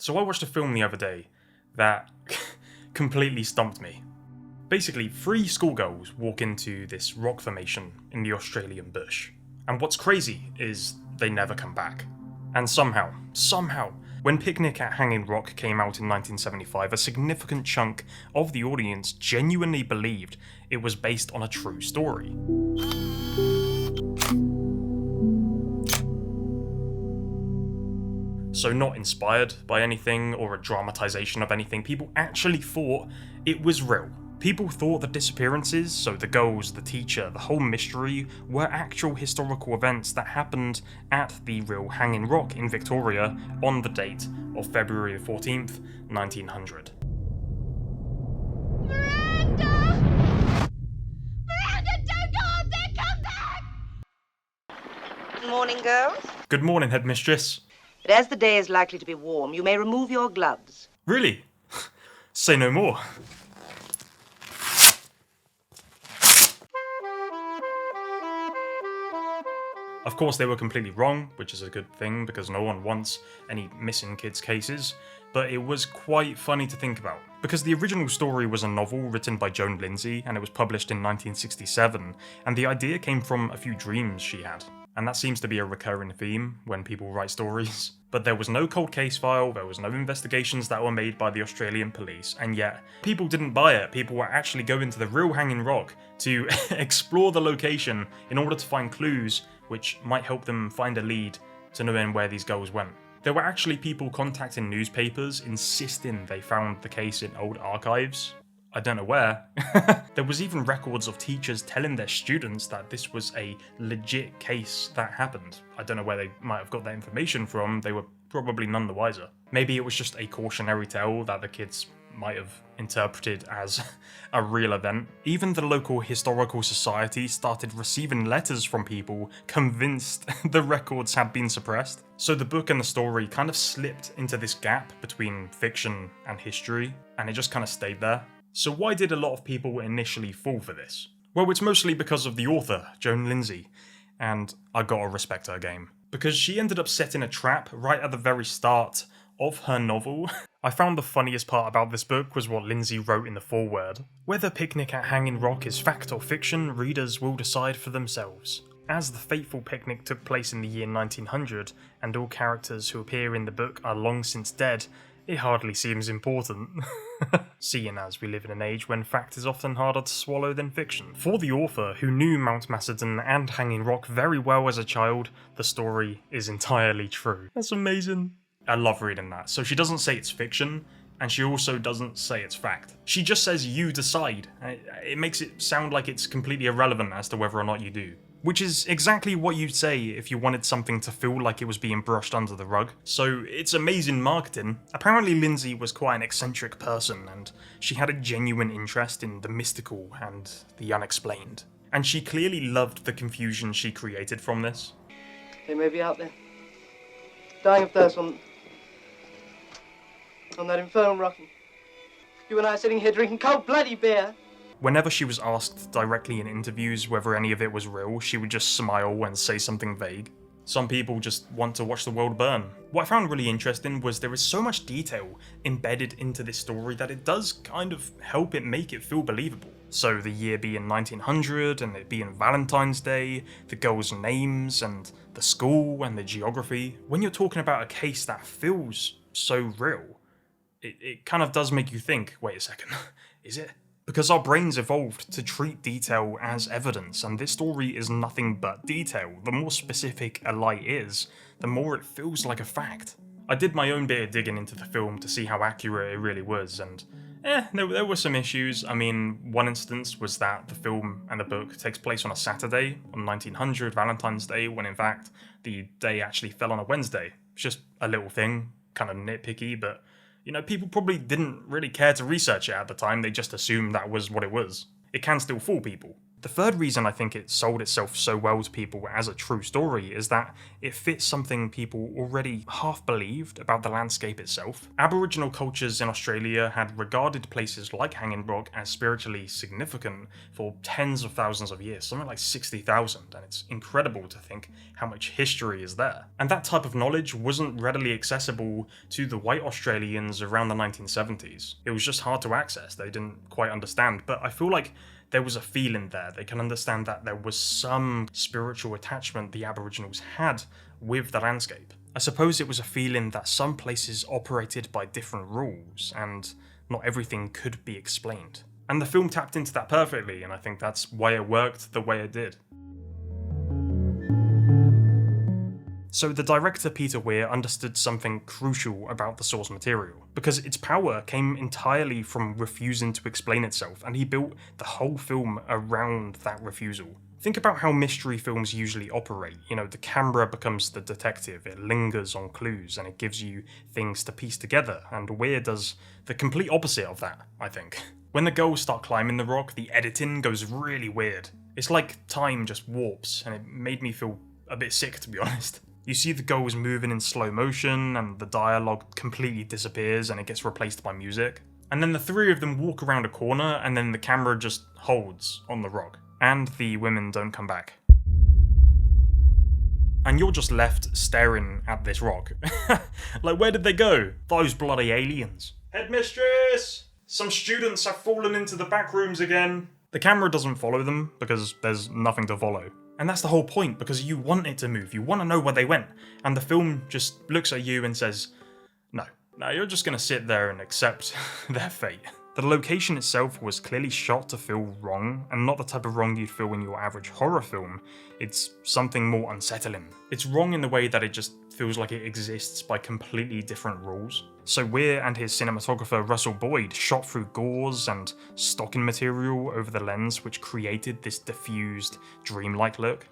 So I watched a film the other day that completely stumped me. Basically, 3 schoolgirls walk into this rock formation in the Australian bush. And what's crazy is they never come back. And somehow, when Picnic at Hanging Rock came out in 1975, a significant chunk of the audience genuinely believed it was based on a true story. So not inspired by anything or a dramatization of anything, people actually thought it was real. People thought the disappearances, so the girls, the teacher, the whole mystery, were actual historical events that happened at the real Hanging Rock in Victoria on the date of February 14th, 1900. Miranda! Miranda, don't go up there! Come back! Good morning, girls. Good morning, headmistress. But as the day is likely to be warm, you may remove your gloves. Really? Say no more. Of course, they were completely wrong, which is a good thing because no one wants any missing kids cases, but it was quite funny to think about. Because the original story was a novel written by Joan Lindsay and it was published in 1967, and the idea came from a few dreams she had. And that seems to be a recurring theme when people write stories. But there was no cold case file, there was no investigations that were made by the Australian police, and yet people didn't buy it. People were actually going to the real Hanging Rock to explore the location in order to find clues which might help them find a lead to knowing where these girls went. There were actually people contacting newspapers insisting they found the case in old archives. I don't know where. There was even records of teachers telling their students that this was a legit case that happened. I don't know where they might have got that information from, they were probably none the wiser. Maybe it was just a cautionary tale that the kids might have interpreted as a real event. Even the local historical society started receiving letters from people convinced the records had been suppressed. So the book and the story kind of slipped into this gap between fiction and history, and it just kind of stayed there. So why did a lot of people initially fall for this? Well, it's mostly because of the author, Joan Lindsay, and I gotta respect her game. Because she ended up setting a trap right at the very start of her novel. I found the funniest part about this book was what Lindsay wrote in the foreword. Whether Picnic at Hanging Rock is fact or fiction, readers will decide for themselves. As the fateful picnic took place in the year 1900, and all characters who appear in the book are long since dead, it hardly seems important. Seeing as we live in an age when fact is often harder to swallow than fiction. For the author, who knew Mount Macedon and Hanging Rock very well as a child, the story is entirely true. That's amazing. I love reading that. So she doesn't say it's fiction, and she also doesn't say it's fact. She just says you decide. It makes it sound like it's completely irrelevant as to whether or not you do. Which is exactly what you'd say if you wanted something to feel like it was being brushed under the rug. So it's amazing marketing. Apparently Lindsay was quite an eccentric person, and she had a genuine interest in the mystical and the unexplained. And she clearly loved the confusion she created from this. They may be out there, dying of thirst on that infernal rock. You and I are sitting here drinking cold bloody beer. Whenever she was asked directly in interviews whether any of it was real, she would just smile and say something vague. Some people just want to watch the world burn. What I found really interesting was there is so much detail embedded into this story that it does kind of help it make it feel believable. So the year being 1900 and it being Valentine's Day, the girls' names and the school and the geography. When you're talking about a case that feels so real, it kind of does make you think, wait a second, is it? Because our brains evolved to treat detail as evidence, and this story is nothing but detail. The more specific a lie is, the more it feels like a fact. I did my own bit of digging into the film to see how accurate it really was, and there were some issues. I mean, one instance was that the film and the book takes place on a Saturday, on 1900 Valentine's Day, when in fact the day actually fell on a Wednesday. It's just a little thing, kind of nitpicky, but you know, people probably didn't really care to research it at the time, they just assumed that was what it was. It can still fool people. The third reason I think it sold itself so well to people as a true story is that it fits something people already half believed about the landscape itself. Aboriginal cultures in Australia had regarded places like Hanging Rock as spiritually significant for tens of thousands of years, something like 60,000, and it's incredible to think how much history is there. And that type of knowledge wasn't readily accessible to the white Australians around the 1970s. It was just hard to access, they didn't quite understand, but I feel like there was a feeling there. They can understand that there was some spiritual attachment the Aboriginals had with the landscape. I suppose it was a feeling that some places operated by different rules, and not everything could be explained. And the film tapped into that perfectly, and I think that's why it worked the way it did. So the director Peter Weir understood something crucial about the source material, because its power came entirely from refusing to explain itself, and he built the whole film around that refusal. Think about how mystery films usually operate. You know, the camera becomes the detective, it lingers on clues, and it gives you things to piece together, and Weir does the complete opposite of that, I think. When the girls start climbing the rock, the editing goes really weird. It's like time just warps, and it made me feel a bit sick, to be honest. You see the girls moving in slow motion, and the dialogue completely disappears and it gets replaced by music. And then the three of them walk around a corner, and then the camera just holds on the rock, and the women don't come back. And you're just left staring at this rock. Like, where did they go? Those bloody aliens. Headmistress! Some students have fallen into the back rooms again. The camera doesn't follow them because there's nothing to follow. And that's the whole point, because you want it to move, you want to know where they went, and the film just looks at you and says, no, you're just going to sit there and accept their fate. The location itself was clearly shot to feel wrong, and not the type of wrong you'd feel in your average horror film. It's something more unsettling. It's wrong in the way that it just feels like it exists by completely different rules. So Weir and his cinematographer Russell Boyd shot through gauze and stocking material over the lens, which created this diffused, dreamlike look.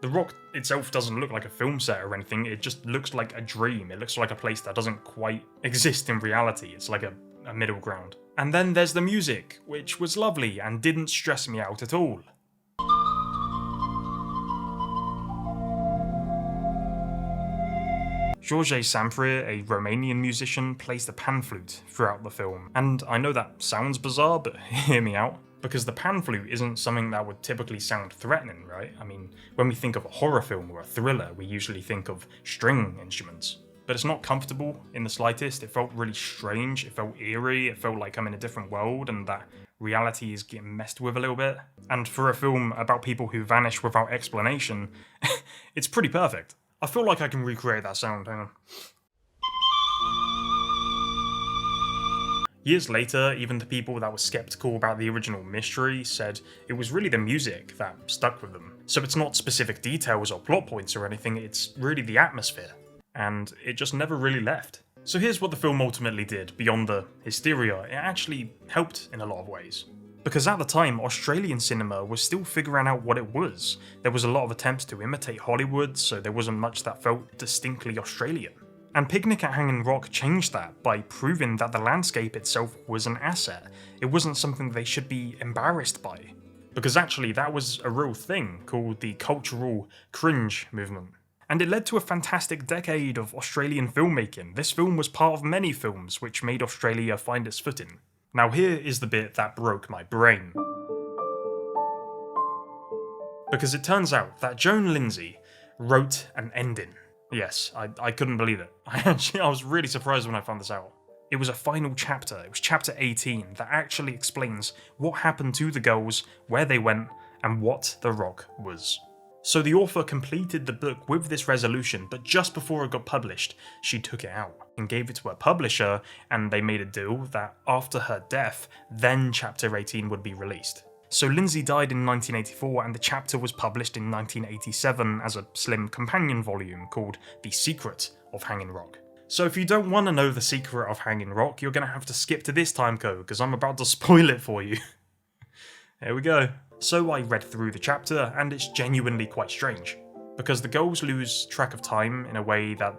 The rock itself doesn't look like a film set or anything, it just looks like a dream. It looks like a place that doesn't quite exist in reality. It's like a middle ground. And then there's the music, which was lovely and didn't stress me out at all. George Samfir, a Romanian musician, plays the pan flute throughout the film. And I know that sounds bizarre, but hear me out. Because the pan flute isn't something that would typically sound threatening, right? I mean, when we think of a horror film or a thriller, we usually think of string instruments. But it's not comfortable in the slightest. It felt really strange, it felt eerie, it felt like I'm in a different world and that reality is getting messed with a little bit. And for a film about people who vanish without explanation, it's pretty perfect. I feel like I can recreate that sound, hang on. Years later, even the people that were skeptical about the original mystery said it was really the music that stuck with them. So it's not specific details or plot points or anything, it's really the atmosphere. And it just never really left. So here's what the film ultimately did, beyond the hysteria. It actually helped in a lot of ways. Because at the time, Australian cinema was still figuring out what it was. There was a lot of attempts to imitate Hollywood, so there wasn't much that felt distinctly Australian. And Picnic at Hanging Rock changed that by proving that the landscape itself was an asset. It wasn't something they should be embarrassed by. Because actually that was a real thing called the cultural cringe movement. And it led to a fantastic decade of Australian filmmaking. This film was part of many films which made Australia find its footing. Now here is the bit that broke my brain. Because it turns out that Joan Lindsay wrote an ending. Yes, I couldn't believe it. I was really surprised when I found this out. It was a final chapter, it was chapter 18, that actually explains what happened to the girls, where they went, and what the rock was. So the author completed the book with this resolution, but just before it got published, she took it out and gave it to her publisher, and they made a deal that after her death, then chapter 18 would be released. So Lindsay died in 1984, and the chapter was published in 1987 as a slim companion volume called The Secret of Hanging Rock. So if you don't want to know the secret of Hanging Rock, you're going to have to skip to this time code, because I'm about to spoil it for you. Here we go. So I read through the chapter, and it's genuinely quite strange, because the girls lose track of time in a way that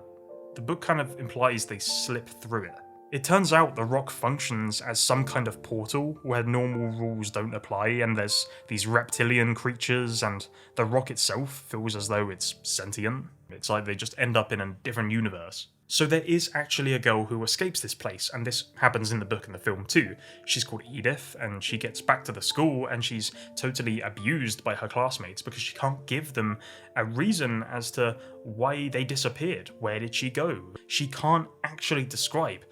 the book kind of implies they slip through it. It turns out the rock functions as some kind of portal where normal rules don't apply, and there's these reptilian creatures, and the rock itself feels as though it's sentient. It's like they just end up in a different universe. So there is actually a girl who escapes this place, and this happens in the book and the film too. She's called Edith, and she gets back to the school, and she's totally abused by her classmates because she can't give them a reason as to why they disappeared. Where did she go? She can't actually describe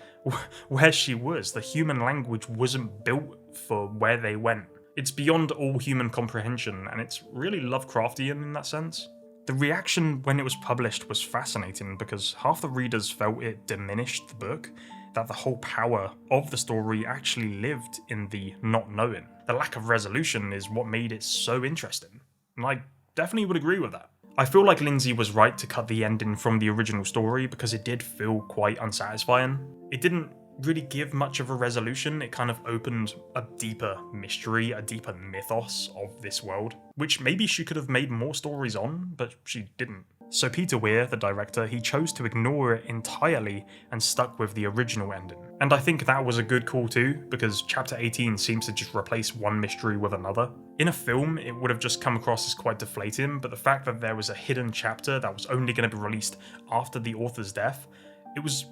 where she was. The human language wasn't built for where they went. It's beyond all human comprehension, and it's really Lovecraftian in that sense. The reaction when it was published was fascinating because half the readers felt it diminished the book, that the whole power of the story actually lived in the not knowing. The lack of resolution is what made it so interesting, and I definitely would agree with that. I feel like Lindsay was right to cut the ending from the original story because it did feel quite unsatisfying. It didn't really give much of a resolution. It kind of opened a deeper mystery, a deeper mythos of this world, which maybe she could have made more stories on, but she didn't. So Peter Weir, the director, he chose to ignore it entirely and stuck with the original ending. And I think that was a good call too, because chapter 18 seems to just replace one mystery with another. In a film, it would have just come across as quite deflating, but the fact that there was a hidden chapter that was only going to be released after the author's death, it was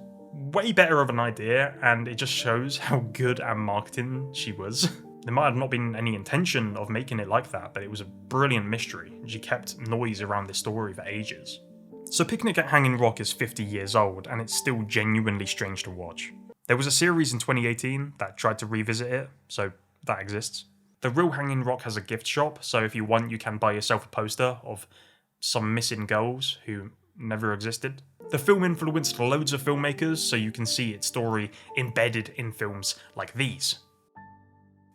way better of an idea, and it just shows how good at marketing she was. There might have not been any intention of making it like that, but it was a brilliant mystery, and she kept noise around this story for ages. So Picnic at Hanging Rock is 50 years old, and it's still genuinely strange to watch. There was a series in 2018 that tried to revisit it, so that exists. The real Hanging Rock has a gift shop, so if you want, you can buy yourself a poster of some missing girls who never existed. The film influenced loads of filmmakers, so you can see its story embedded in films like these.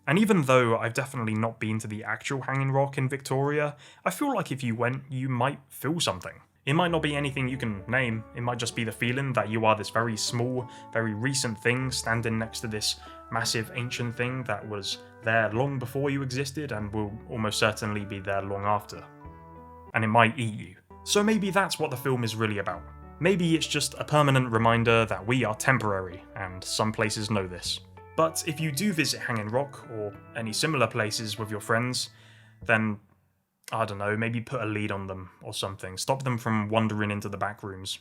And even though I've definitely not been to the actual Hanging Rock in Victoria, I feel like if you went, you might feel something. It might not be anything you can name, it might just be the feeling that you are this very small, very recent thing standing next to this massive ancient thing that was there long before you existed and will almost certainly be there long after. And it might eat you. So maybe that's what the film is really about. Maybe it's just a permanent reminder that we are temporary, and some places know this. But if you do visit Hanging Rock, or any similar places with your friends, then, I don't know, maybe put a lead on them or something. Stop them from wandering into the back rooms.